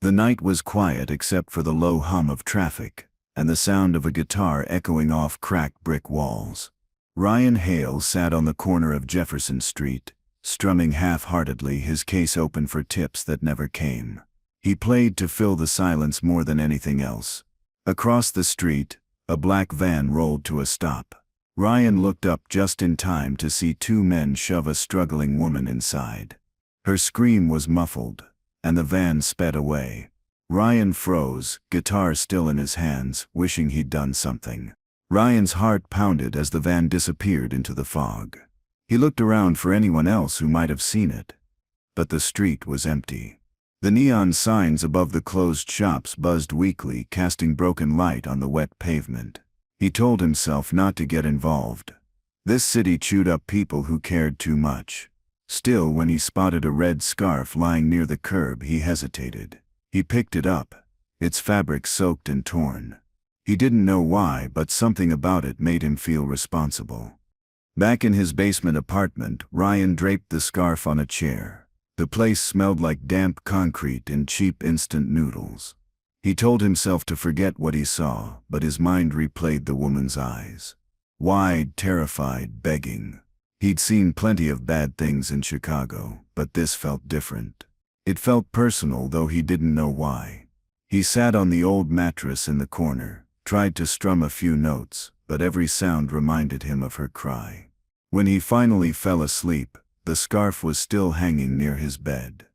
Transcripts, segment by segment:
The night was quiet except for the low hum of traffic and the sound of a guitar echoing off cracked brick walls. Ryan Hale sat on the corner of Jefferson Street, strumming half-heartedly, his case open for tips that never came. He played to fill the silence more than anything else. Across the street, a black van rolled to a stop. Ryan looked up just in time to see two men shove a struggling woman inside. Her scream was muffled, and the van sped away. Ryan froze, guitar still in his hands, wishing he'd done something. Ryan's heart pounded as the van disappeared into the fog. He looked around for anyone else who might have seen it. But the street was empty. The neon signs above the closed shops buzzed weakly, casting broken light on the wet pavement. He told himself not to get involved. This city chewed up people who cared too much. Still, when he spotted a red scarf lying near the curb, he hesitated. He picked it up, its fabric soaked and torn. He didn't know why, but something about it made him feel responsible. Back in his basement apartment, Ryan draped the scarf on a chair. The place smelled like damp concrete and cheap instant noodles. He told himself to forget what he saw, but his mind replayed the woman's eyes. Wide, terrified, begging. He'd seen plenty of bad things in Chicago, but this felt different. It felt personal, though he didn't know why. He sat on the old mattress in the corner, tried to strum a few notes, but every sound reminded him of her cry. When he finally fell asleep, the scarf was still hanging near his bed.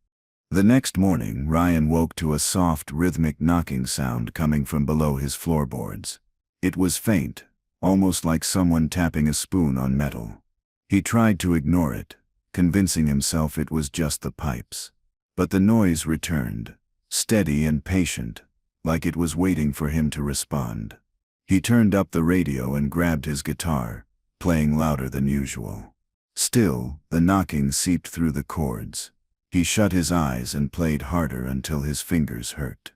The next morning, Ryan woke to a soft, rhythmic knocking sound coming from below his floorboards. It was faint, almost like someone tapping a spoon on metal. He tried to ignore it, convincing himself it was just the pipes. But the noise returned, steady and patient, like it was waiting for him to respond. He turned up the radio and grabbed his guitar, playing louder than usual. Still, the knocking seeped through the chords. He shut his eyes and played harder until his fingers hurt.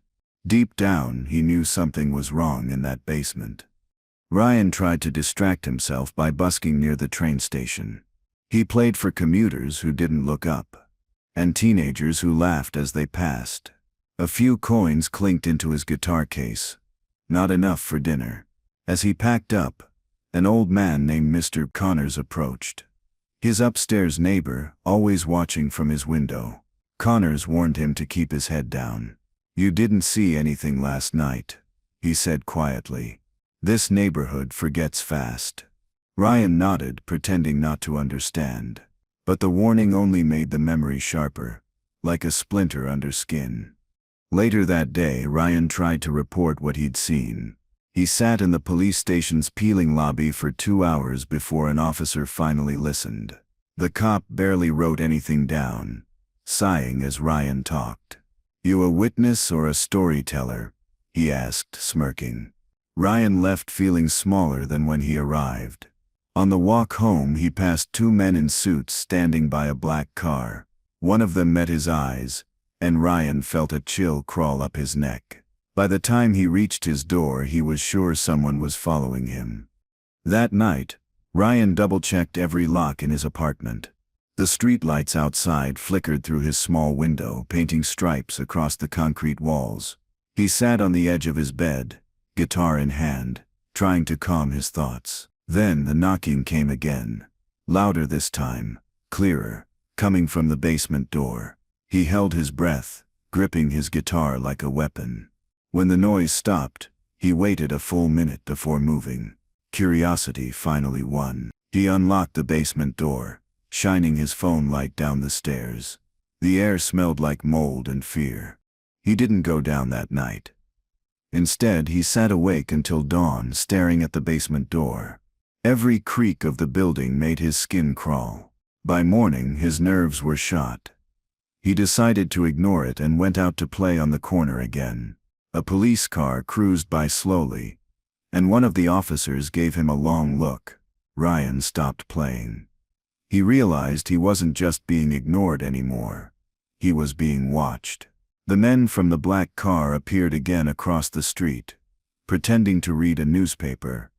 Deep down, he knew something was wrong in that basement. Ryan tried to distract himself by busking near the train station. He played for commuters who didn't look up, and teenagers who laughed as they passed. A few coins clinked into his guitar case. Not enough for dinner. As he packed up, an old man named Mr. Connors approached. His upstairs neighbor, always watching from his window. Connors warned him to keep his head down. "You didn't see anything last night," he said quietly. "This neighborhood forgets fast." Ryan nodded, pretending not to understand. But the warning only made the memory sharper, like a splinter under skin. Later that day, Ryan tried to report what he'd seen. He sat in the police station's peeling lobby for 2 hours before an officer finally listened. The cop barely wrote anything down, sighing as Ryan talked. "You a witness or a storyteller?" he asked, smirking. Ryan left feeling smaller than when he arrived. On the walk home, he passed two men in suits standing by a black car. One of them met his eyes, and Ryan felt a chill crawl up his neck. By the time he reached his door, he was sure someone was following him. That night, Ryan double-checked every lock in his apartment. The streetlights outside flickered through his small window, painting stripes across the concrete walls. He sat on the edge of his bed, guitar in hand, trying to calm his thoughts. Then the knocking came again. Louder this time, clearer, coming from the basement door. He held his breath, gripping his guitar like a weapon. When the noise stopped, he waited a full minute before moving. Curiosity finally won. He unlocked the basement door, shining his phone light down the stairs. The air smelled like mold and fear. He didn't go down that night. Instead, he sat awake until dawn, staring at the basement door. Every creak of the building made his skin crawl. By morning, his nerves were shot. He decided to ignore it and went out to play on the corner again. A police car cruised by slowly, and one of the officers gave him a long look. Ryan stopped playing. He realized he wasn't just being ignored anymore. He was being watched. The men from the black car appeared again across the street, pretending to read a newspaper.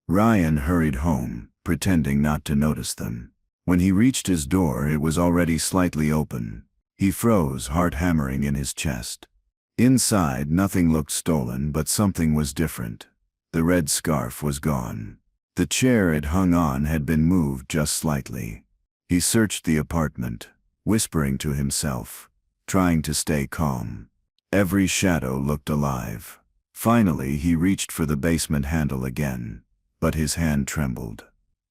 Ryan hurried home, pretending not to notice them. When he reached his door, it was already slightly open. He froze, heart hammering in his chest. Inside, nothing looked stolen, but something was different. The red scarf was gone. The chair it hung on had been moved just slightly. He searched the apartment, whispering to himself, trying to stay calm. Every shadow looked alive. Finally, he reached for the basement handle again, but his hand trembled.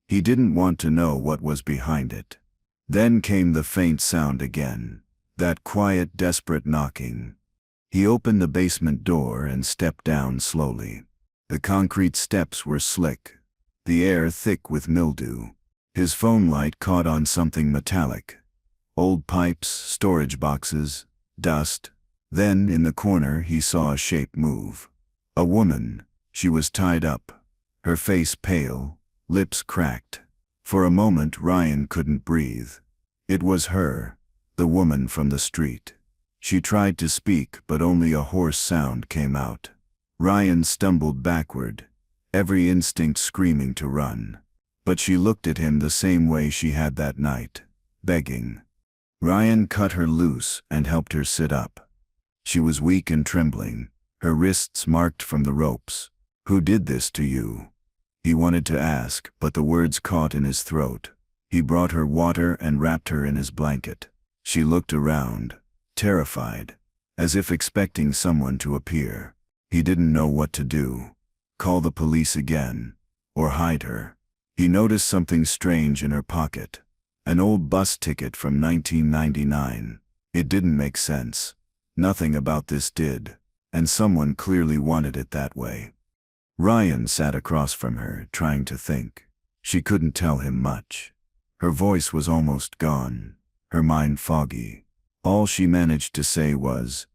He didn't want to know what was behind it. Then came the faint sound again, that quiet, desperate knocking. He opened the basement door and stepped down slowly. The concrete steps were slick, the air thick with mildew. His phone light caught on something metallic. Old pipes, storage boxes, dust. Then, in the corner, he saw a shape move. A woman. She was tied up, her face pale, lips cracked. For a moment Ryan couldn't breathe. It was her, the woman from the street. She tried to speak, but only a hoarse sound came out. Ryan stumbled backward, every instinct screaming to run. But she looked at him the same way she had that night, begging. Ryan cut her loose and helped her sit up. She was weak and trembling, her wrists marked from the ropes. "Who did this to you?" He wanted to ask, but the words caught in his throat. He brought her water and wrapped her in his blanket. She looked around, terrified, as if expecting someone to appear. He didn't know what to do. Call the police again, or hide her. He noticed something strange in her pocket. An old bus ticket from 1999. It didn't make sense. Nothing about this did, and someone clearly wanted it that way. Ryan sat across from her, trying to think. She couldn't tell him much. Her voice was almost gone, her mind foggy. All she managed to say was,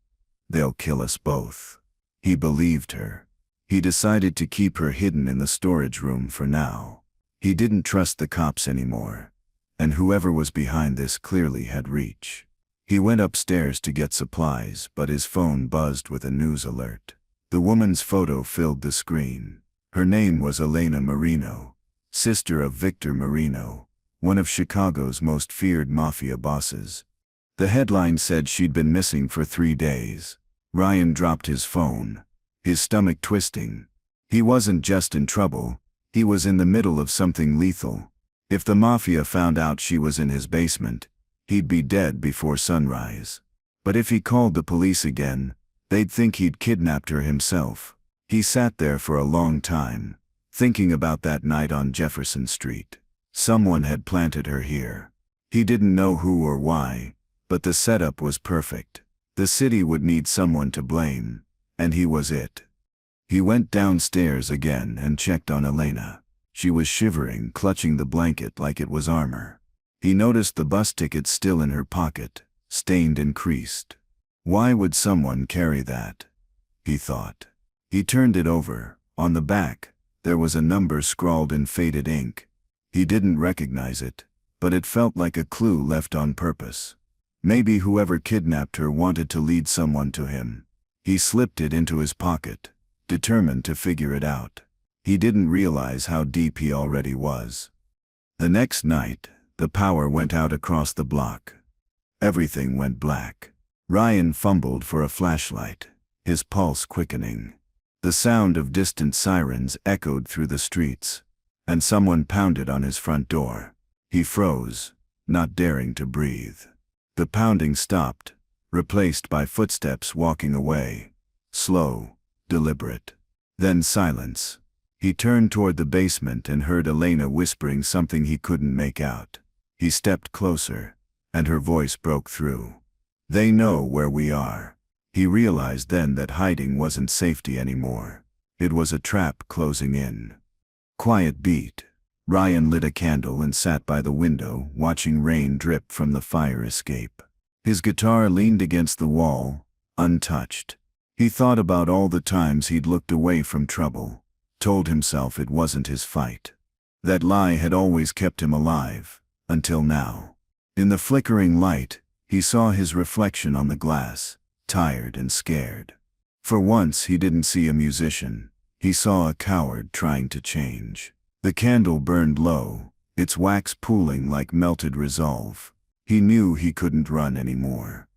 "They'll kill us both." He believed her. He decided to keep her hidden in the storage room for now. He didn't trust the cops anymore, and whoever was behind this clearly had reach. He went upstairs to get supplies, but his phone buzzed with a news alert. The woman's photo filled the screen. Her name was Elena Marino, sister of Victor Marino, one of Chicago's most feared mafia bosses. The headline said she'd been missing for 3 days. Ryan dropped his phone, his stomach twisting. He wasn't just in trouble, he was in the middle of something lethal. If the mafia found out she was in his basement, he'd be dead before sunrise. But if he called the police again, they'd think he'd kidnapped her himself. He sat there for a long time, thinking about that night on Jefferson Street. Someone had planted her here. He didn't know who or why, but the setup was perfect. The city would need someone to blame, and he was it. He went downstairs again and checked on Elena. She was shivering, clutching the blanket like it was armor. He noticed the bus ticket still in her pocket, stained and creased. Why would someone carry that? He thought. He turned it over. On the back, there was a number scrawled in faded ink. He didn't recognize it, but it felt like a clue left on purpose. Maybe whoever kidnapped her wanted to lead someone to him. He slipped it into his pocket, determined to figure it out. He didn't realize how deep he already was. The next night, the power went out across the block. Everything went black. Ryan fumbled for a flashlight, his pulse quickening. The sound of distant sirens echoed through the streets, and someone pounded on his front door. He froze, not daring to breathe. The pounding stopped, replaced by footsteps walking away. Slow, deliberate. Then silence. He turned toward the basement and heard Elena whispering something he couldn't make out. He stepped closer, and her voice broke through. "They know where we are." He realized then that hiding wasn't safety anymore. It was a trap closing in. Quiet beat. Ryan lit a candle and sat by the window, watching rain drip from the fire escape. His guitar leaned against the wall, untouched. He thought about all the times he'd looked away from trouble, told himself it wasn't his fight. That lie had always kept him alive, until now. In the flickering light, he saw his reflection on the glass, tired and scared. For once he didn't see a musician. He saw a coward trying to change. The candle burned low, its wax pooling like melted resolve. He knew he couldn't run anymore.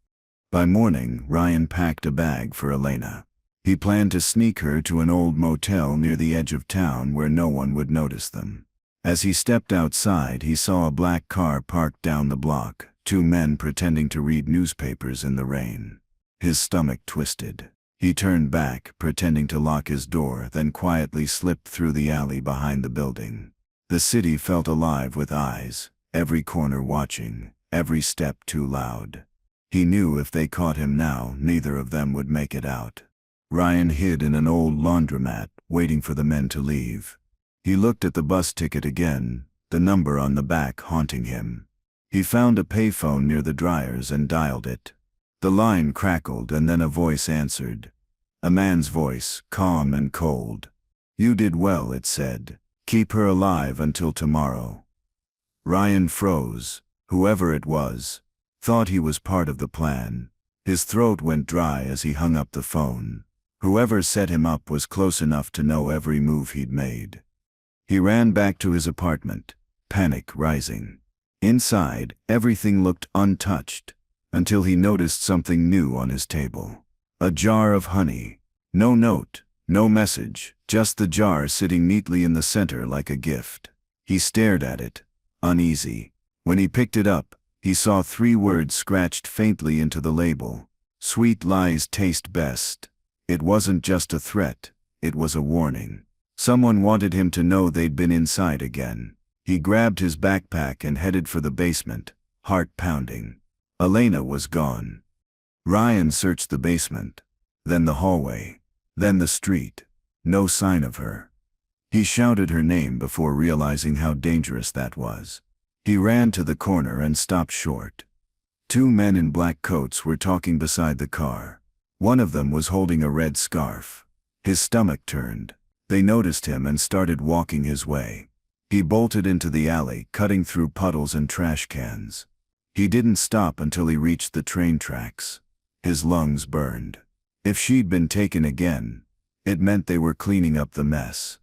By morning, Ryan packed a bag for Elena. He planned to sneak her to an old motel near the edge of town where no one would notice them. As he stepped outside, he saw a black car parked down the block, two men pretending to read newspapers in the rain. His stomach twisted. He turned back, pretending to lock his door, then quietly slipped through the alley behind the building. The city felt alive with eyes, every corner watching, every step too loud. He knew if they caught him now, neither of them would make it out. Ryan hid in an old laundromat, waiting for the men to leave. He looked at the bus ticket again, the number on the back haunting him. He found a payphone near the dryers and dialed it. The line crackled and then a voice answered. A man's voice, calm and cold. "You did well," it said. "Keep her alive until tomorrow." Ryan froze. Whoever it was thought he was part of the plan. His throat went dry as he hung up the phone. Whoever set him up was close enough to know every move he'd made. He ran back to his apartment, panic rising. Inside, everything looked untouched, until he noticed something new on his table. A jar of honey. No note, no message, just the jar sitting neatly in the center like a gift. He stared at it, uneasy. When he picked it up, he saw 3 words scratched faintly into the label. "Sweet lies taste best." It wasn't just a threat, it was a warning. Someone wanted him to know they'd been inside again. He grabbed his backpack and headed for the basement, heart pounding. Elena was gone. Ryan searched the basement, then the hallway, then the street. No sign of her. He shouted her name before realizing how dangerous that was. He ran to the corner and stopped short. 2 men in black coats were talking beside the car. One of them was holding a red scarf. His stomach turned. They noticed him and started walking his way. He bolted into the alley, cutting through puddles and trash cans. He didn't stop until he reached the train tracks. His lungs burned. If she'd been taken again, it meant they were cleaning up the mess.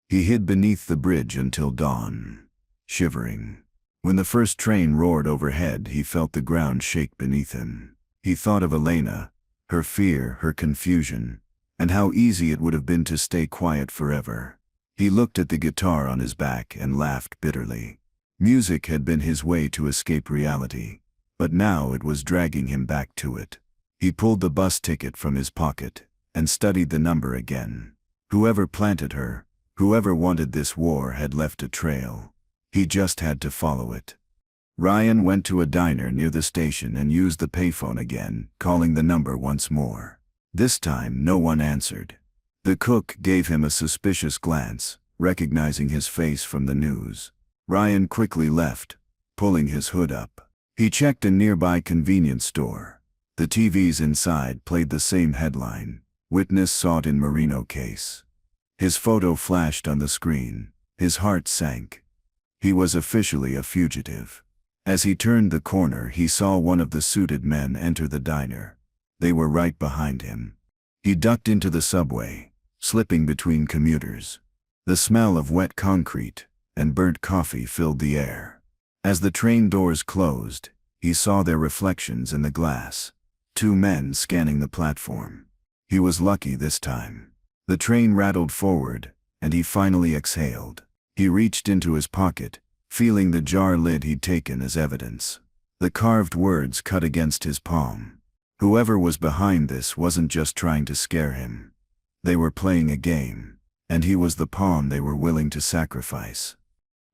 He hid beneath the bridge until dawn, shivering. When the first train roared overhead, he felt the ground shake beneath him. He thought of Elena, her fear, her confusion, and how easy it would have been to stay quiet forever. He looked at the guitar on his back and laughed bitterly. Music had been his way to escape reality, but now it was dragging him back to it. He pulled the bus ticket from his pocket and studied the number again. Whoever planted her, whoever wanted this war, had left a trail. He just had to follow it. Ryan went to a diner near the station and used the payphone again, calling the number once more. This time, no one answered. The cook gave him a suspicious glance, recognizing his face from the news. Ryan quickly left, pulling his hood up. He checked a nearby convenience store. The TVs inside played the same headline, "Witness sought in Merino case." His photo flashed on the screen. His heart sank. He was officially a fugitive. As he turned the corner, he saw one of the suited men enter the diner. They were right behind him. He ducked into the subway, slipping between commuters. The smell of wet concrete and burnt coffee filled the air. As the train doors closed, he saw their reflections in the glass. 2 men scanning the platform. He was lucky this time. The train rattled forward, and he finally exhaled. He reached into his pocket, feeling the jar lid he'd taken as evidence. The carved words cut against his palm. Whoever was behind this wasn't just trying to scare him. They were playing a game, and he was the pawn they were willing to sacrifice.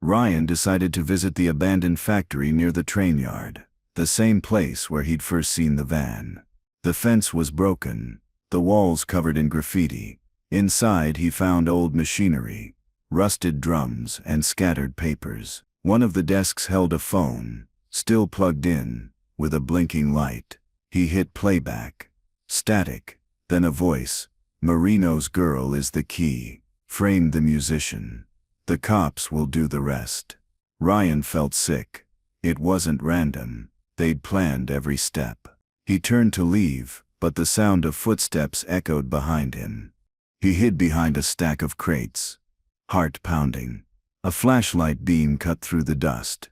Ryan decided to visit the abandoned factory near the train yard, the same place where he'd first seen the van. The fence was broken, the walls covered in graffiti. Inside he found old machinery, rusted drums, and scattered papers. One of the desks held a phone, still plugged in, with a blinking light. He hit playback. Static. Then a voice. "Marino's girl is the key," framed the musician. "The cops will do the rest." Ryan felt sick. It wasn't random. They'd planned every step. He turned to leave, but the sound of footsteps echoed behind him. He hid behind a stack of crates, heart pounding. A flashlight beam cut through the dust.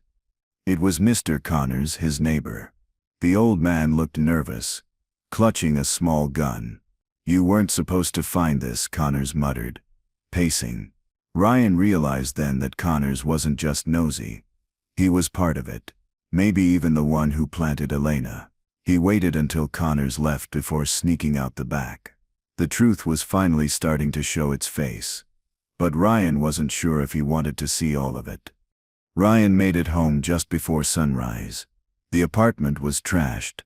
It was Mr. Connors, his neighbor. The old man looked nervous, clutching a small gun. "You weren't supposed to find this," Connors muttered, pacing. Ryan realized then that Connors wasn't just nosy. He was part of it. Maybe even the one who planted Elena. He waited until Connors left before sneaking out the back. The truth was finally starting to show its face. But Ryan wasn't sure if he wanted to see all of it. Ryan made it home just before sunrise. The apartment was trashed.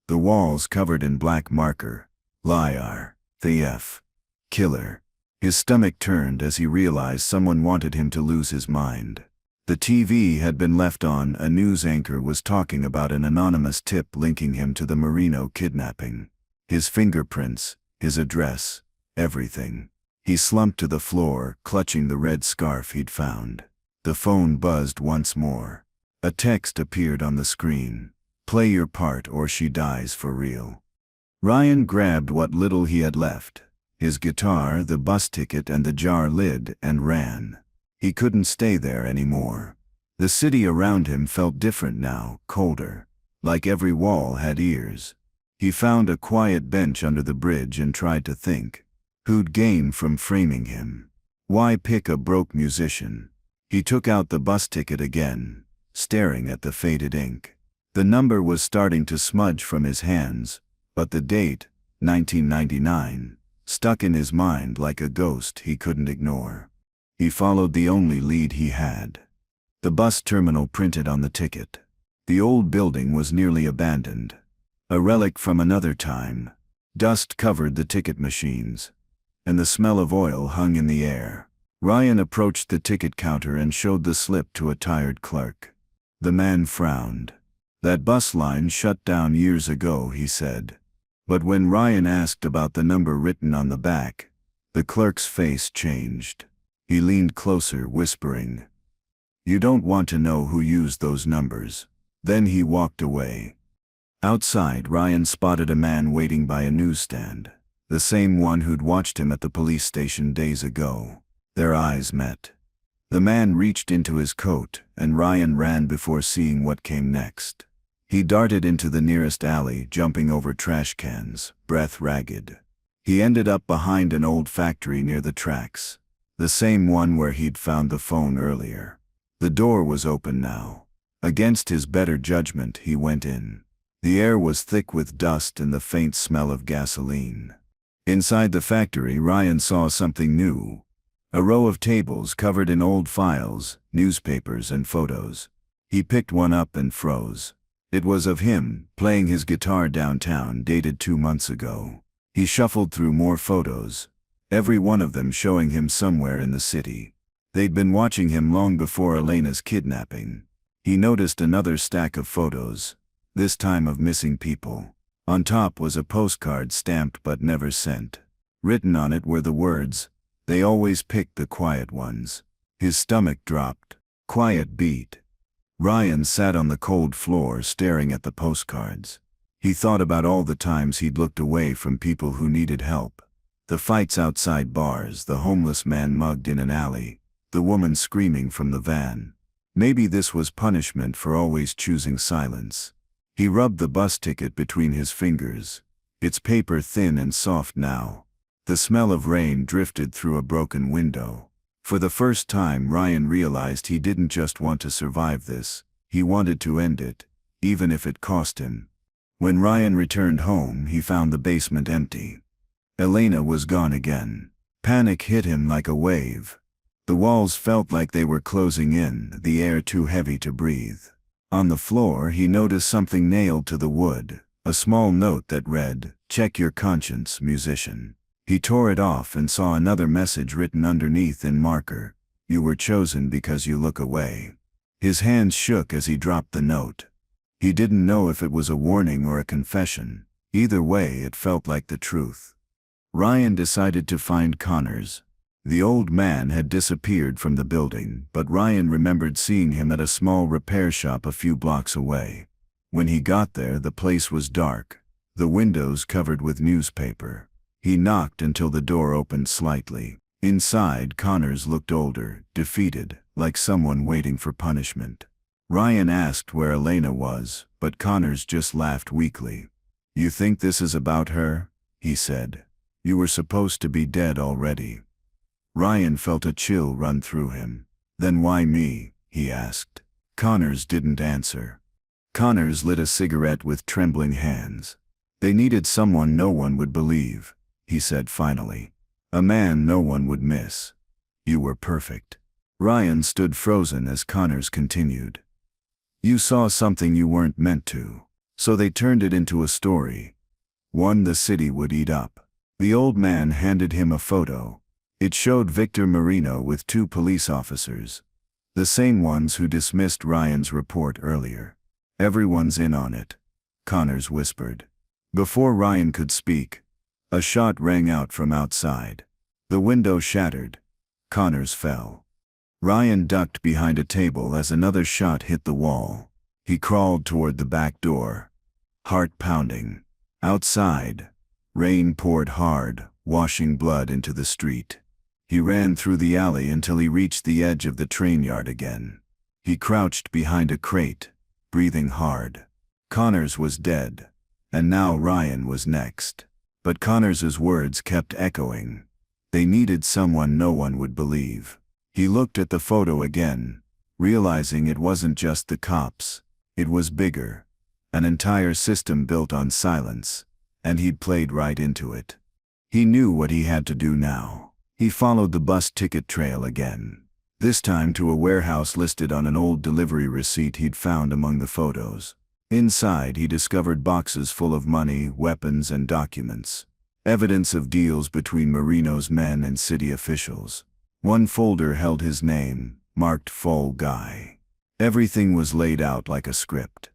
The walls covered in black marker. Liar. Thief. Killer. His stomach turned as he realized someone wanted him to lose his mind. The TV had been left on. A news anchor was talking about an anonymous tip linking him to the Marino kidnapping. His fingerprints, his address, everything. He slumped to the floor, clutching the red scarf he'd found. The phone buzzed once more. A text appeared on the screen. "Play your part or she dies for real." Ryan grabbed what little he had left, his guitar, the bus ticket and the jar lid, and ran. He couldn't stay there anymore. The city around him felt different now, colder. Like every wall had ears. He found a quiet bench under the bridge and tried to think. Who'd gain from framing him? Why pick a broke musician? He took out the bus ticket again, staring at the faded ink. The number was starting to smudge from his hands, but the date, 1999, stuck in his mind like a ghost he couldn't ignore. He followed the only lead he had. The bus terminal printed on the ticket. The old building was nearly abandoned. A relic from another time. Dust covered the ticket machines, and the smell of oil hung in the air. Ryan approached the ticket counter and showed the slip to a tired clerk. The man frowned. "That bus line shut down years ago," he said. But when Ryan asked about the number written on the back, the clerk's face changed. He leaned closer, whispering, "You don't want to know who used those numbers." Then he walked away. Outside, Ryan spotted a man waiting by a newsstand, the same one who'd watched him at the police station days ago. Their eyes met. The man reached into his coat, and Ryan ran before seeing what came next. He darted into the nearest alley, jumping over trash cans, breath ragged. He ended up behind an old factory near the tracks. The same one where he'd found the phone earlier. The door was open now. Against his better judgment, he went in. The air was thick with dust and the faint smell of gasoline. Inside the factory, Ryan saw something new. A row of tables covered in old files, newspapers and photos. He picked one up and froze. It was of him, playing his guitar downtown, dated 2 months ago. He shuffled through more photos, every one of them showing him somewhere in the city. They'd been watching him long before Elena's kidnapping. He noticed another stack of photos, this time of missing people. On top was a postcard stamped but never sent. Written on it were the words, "They always pick the quiet ones." His stomach dropped. Quiet beat. Ryan sat on the cold floor staring at the postcards. He thought about all the times he'd looked away from people who needed help. The fights outside bars, the homeless man mugged in an alley, the woman screaming from the van. Maybe this was punishment for always choosing silence. He rubbed the bus ticket between his fingers, its paper thin and soft now. The smell of rain drifted through a broken window. For the first time, Ryan realized he didn't just want to survive this, he wanted to end it, even if it cost him. When Ryan returned home, he found the basement empty. Elena was gone again. Panic hit him like a wave. The walls felt like they were closing in, the air too heavy to breathe. On the floor, he noticed something nailed to the wood, a small note that read, "Check your conscience, musician." He tore it off and saw another message written underneath in marker, "You were chosen because you look away." His hands shook as he dropped the note. He didn't know if it was a warning or a confession. Either way, it felt like the truth. Ryan decided to find Connors. The old man had disappeared from the building, but Ryan remembered seeing him at a small repair shop a few blocks away. When he got there, the place was dark, the windows covered with newspaper. He knocked until the door opened slightly. Inside, Connors looked older, defeated, like someone waiting for punishment. Ryan asked where Elena was, but Connors just laughed weakly. "You think this is about her?" he said. "You were supposed to be dead already." Ryan felt a chill run through him. "Then why me?" he asked. Connors didn't answer. Connors lit a cigarette with trembling hands. "They needed someone no one would believe," he said finally. "A man no one would miss. You were perfect." Ryan stood frozen as Connors continued. "You saw something you weren't meant to. So they turned it into a story. One the city would eat up." The old man handed him a photo. It showed Victor Marino with 2 police officers. The same ones who dismissed Ryan's report earlier. "Everyone's in on it," Connors whispered. Before Ryan could speak, a shot rang out from outside. The window shattered. Connors fell. Ryan ducked behind a table as another shot hit the wall. He crawled toward the back door, heart pounding. Outside, rain poured hard, washing blood into the street. He ran through the alley until he reached the edge of the train yard again. He crouched behind a crate, breathing hard. Connors was dead, and now Ryan was next. But Connors's words kept echoing. They needed someone no one would believe. He looked at the photo again, realizing it wasn't just the cops. It was bigger. An entire system built on silence, and he'd played right into it. He knew what he had to do now. He followed the bus ticket trail again, this time to a warehouse listed on an old delivery receipt he'd found among the photos. Inside, he discovered boxes full of money, weapons, and documents. Evidence of deals between Marino's men and city officials. One folder held his name, marked Fall Guy. Everything was laid out like a script.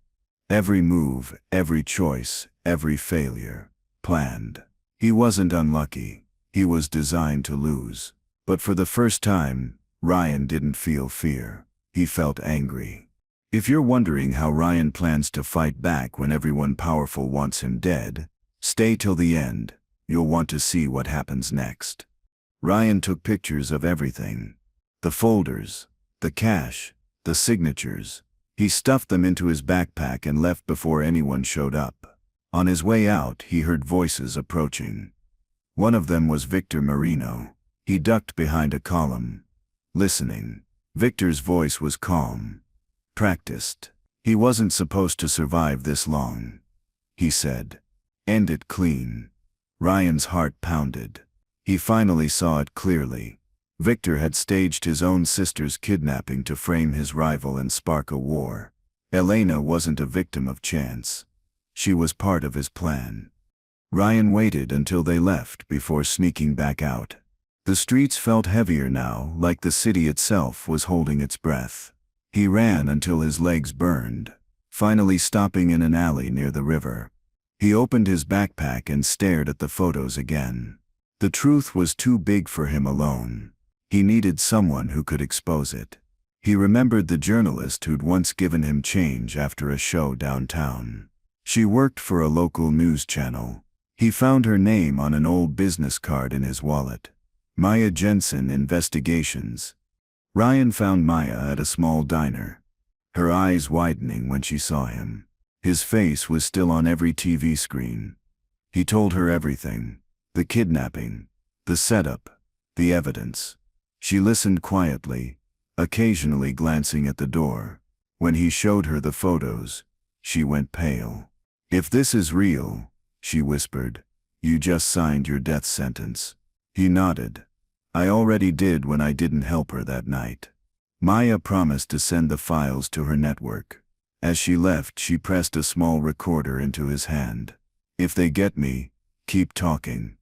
Every move, every choice, every failure, planned. He wasn't unlucky. He was designed to lose. But for the first time, Ryan didn't feel fear. He felt angry. If you're wondering how Ryan plans to fight back when everyone powerful wants him dead, stay till the end. You'll want to see what happens next. Ryan took pictures of everything. The folders, the cash, the signatures. He stuffed them into his backpack and left before anyone showed up. On his way out, he heard voices approaching. One of them was Victor Marino. He ducked behind a column, listening. Victor's voice was calm, practiced. "He wasn't supposed to survive this long," he said. "End it clean." Ryan's heart pounded. He finally saw it clearly. Victor had staged his own sister's kidnapping to frame his rival and spark a war. Elena wasn't a victim of chance. She was part of his plan. Ryan waited until they left before sneaking back out. The streets felt heavier now, like the city itself was holding its breath. He ran until his legs burned, finally stopping in an alley near the river. He opened his backpack and stared at the photos again. The truth was too big for him alone. He needed someone who could expose it. He remembered the journalist who'd once given him change after a show downtown. She worked for a local news channel. He found her name on an old business card in his wallet. Maya Jensen Investigations. Ryan found Maya at a small diner, her eyes widening when she saw him. His face was still on every TV screen. He told her everything. The kidnapping, the setup, the evidence. She listened quietly, occasionally glancing at the door. When he showed her the photos, she went pale. "If this is real," she whispered, "you just signed your death sentence." He nodded. "I already did when I didn't help her that night." Maya promised to send the files to her network. As she left, she pressed a small recorder into his hand. "If they get me, keep talking."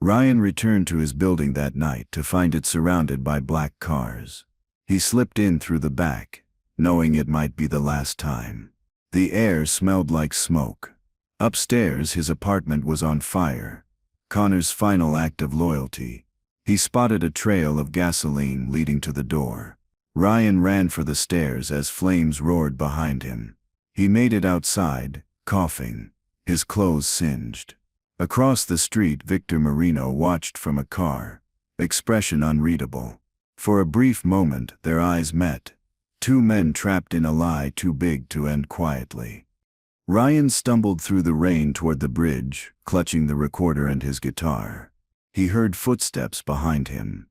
Ryan returned to his building that night to find it surrounded by black cars. He slipped in through the back, knowing it might be the last time. The air smelled like smoke. Upstairs, his apartment was on fire. Connor's final act of loyalty. He spotted a trail of gasoline leading to the door. Ryan ran for the stairs as flames roared behind him. He made it outside, coughing, his clothes singed. Across the street, Victor Marino watched from a car, expression unreadable. For a brief moment, their eyes met. Two men trapped in a lie too big to end quietly. Ryan stumbled through the rain toward the bridge, clutching the recorder and his guitar. He heard footsteps behind him.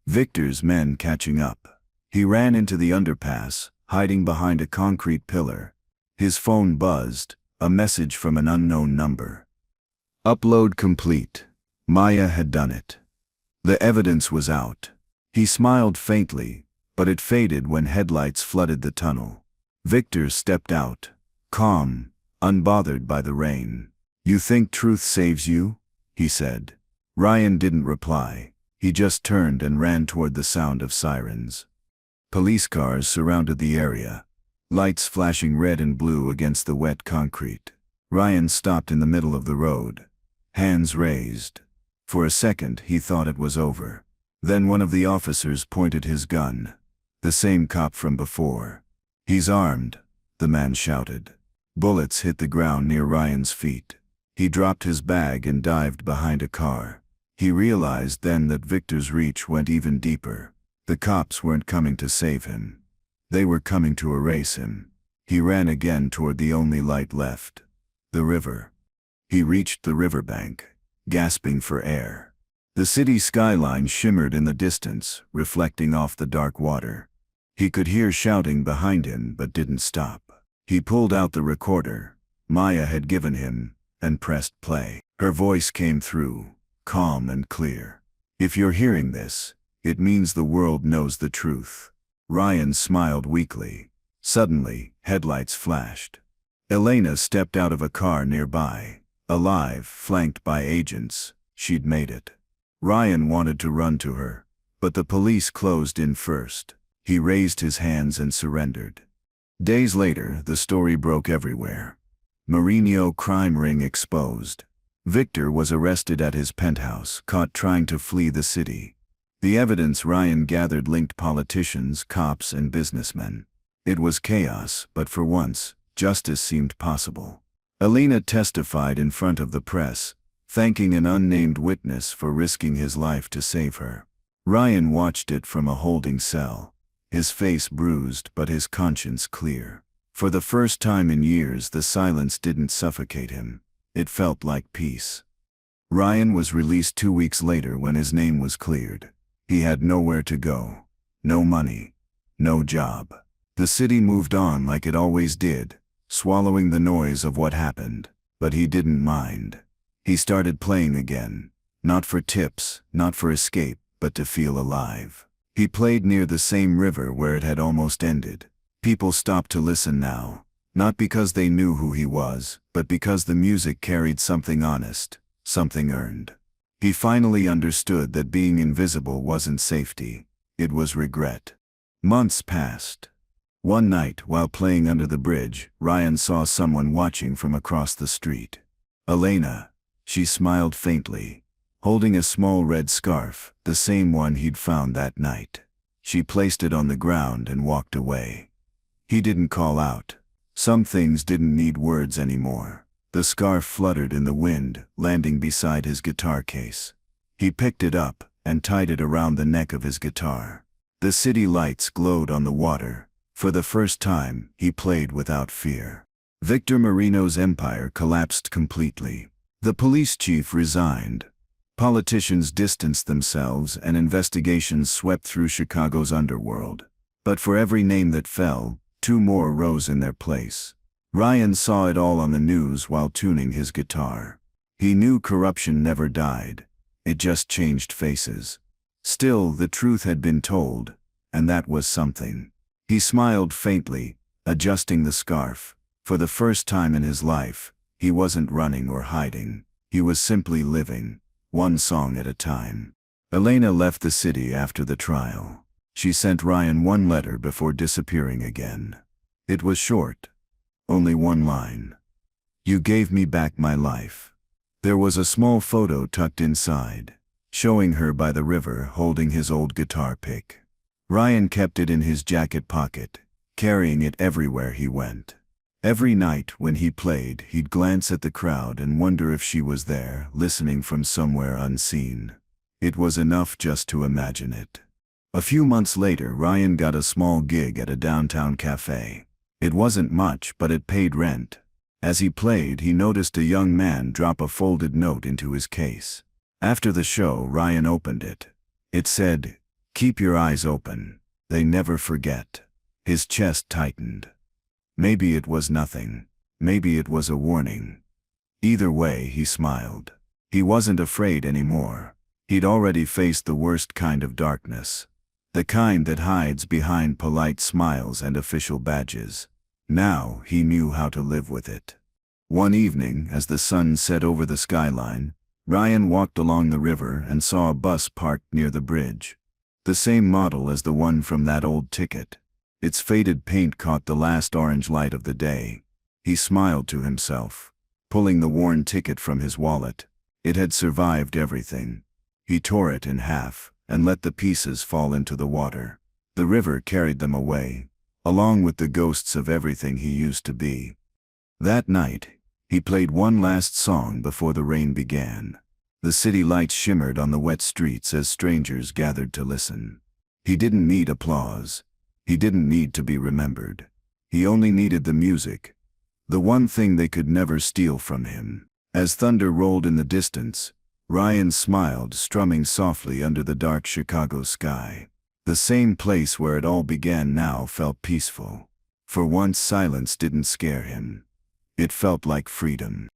Victor's men catching up. He ran into the underpass, hiding behind a concrete pillar. His phone buzzed, a message from an unknown number. Upload complete. Maya had done it. The evidence was out. He smiled faintly, but it faded when headlights flooded the tunnel. Victor stepped out, calm, unbothered by the rain. "You think truth saves you?" he said. Ryan didn't reply. He just turned and ran toward the sound of sirens. Police cars surrounded the area, lights flashing red and blue against the wet concrete. Ryan stopped in the middle of the road, hands raised. For a second he thought it was over. Then one of the officers pointed his gun. The same cop from before. "He's armed," the man shouted. Bullets hit the ground near Ryan's feet. He dropped his bag and dived behind a car. He realized then that Victor's reach went even deeper. The cops weren't coming to save him. They were coming to erase him. He ran again toward the only light left. The river. He reached the riverbank, gasping for air. The city skyline shimmered in the distance, reflecting off the dark water. He could hear shouting behind him but didn't stop. He pulled out the recorder Maya had given him and pressed play. Her voice came through, calm and clear. "If you're hearing this, it means the world knows the truth." Ryan smiled weakly. Suddenly, headlights flashed. Elena stepped out of a car nearby, alive, flanked by agents. She'd made it. Ryan wanted to run to her, but the police closed in first. He raised his hands and surrendered. Days later, the story broke everywhere. Mourinho crime ring exposed. Victor was arrested at his penthouse, caught trying to flee the city. The evidence Ryan gathered linked politicians, cops, and businessmen. It was chaos, but for once, justice seemed possible. Elena testified in front of the press, thanking an unnamed witness for risking his life to save her. Ryan watched it from a holding cell, his face bruised but his conscience clear. For the first time in years, the silence didn't suffocate him. It felt like peace. Ryan was released 2 weeks later when his name was cleared. He had nowhere to go, no money, no job. The city moved on like it always did, swallowing the noise of what happened. But he didn't mind. He started playing again, not for tips, not for escape, but to feel alive. He played near the same river where it had almost ended. People stopped to listen now, not because they knew who he was, but because the music carried something honest, something earned. He finally understood that being invisible wasn't safety, it was regret. Months passed. One night, while playing under the bridge, Ryan saw someone watching from across the street. Elena. She smiled faintly, holding a small red scarf, the same one he'd found that night. She placed it on the ground and walked away. He didn't call out. Some things didn't need words anymore. The scarf fluttered in the wind, landing beside his guitar case. He picked it up and tied it around the neck of his guitar. The city lights glowed on the water. For the first time, he played without fear. Victor Mourinho's empire collapsed completely. The police chief resigned. Politicians distanced themselves and investigations swept through Chicago's underworld. But for every name that fell, 2 more rose in their place. Ryan saw it all on the news while tuning his guitar. He knew corruption never died. It just changed faces. Still, the truth had been told, and that was something. He smiled faintly, adjusting the scarf. For the first time in his life, he wasn't running or hiding. He was simply living, one song at a time. Elena left the city after the trial. She sent Ryan one letter before disappearing again. It was short. Only one line. "You gave me back my life." There was a small photo tucked inside, showing her by the river holding his old guitar pick. Ryan kept it in his jacket pocket, carrying it everywhere he went. Every night when he played, he'd glance at the crowd and wonder if she was there, listening from somewhere unseen. It was enough just to imagine it. A few months later, Ryan got a small gig at a downtown cafe. It wasn't much, but it paid rent. As he played, he noticed a young man drop a folded note into his case. After the show, Ryan opened it. It said, "Keep your eyes open. They never forget." His chest tightened. Maybe it was nothing. Maybe it was a warning. Either way, he smiled. He wasn't afraid anymore. He'd already faced the worst kind of darkness. The kind that hides behind polite smiles and official badges. Now he knew how to live with it. One evening, as the sun set over the skyline, Ryan walked along the river and saw a bus parked near the bridge. The same model as the one from that old ticket. Its faded paint caught the last orange light of the day. He smiled to himself, pulling the worn ticket from his wallet. It had survived everything. He tore it in half and let the pieces fall into the water. The river carried them away, along with the ghosts of everything he used to be. That night, he played one last song before the rain began. The city lights shimmered on the wet streets as strangers gathered to listen. He didn't need applause. He didn't need to be remembered. He only needed the music, the one thing they could never steal from him. As thunder rolled in the distance, Ryan smiled, strumming softly under the dark Chicago sky. The same place where it all began now felt peaceful. For once, silence didn't scare him. It felt like freedom.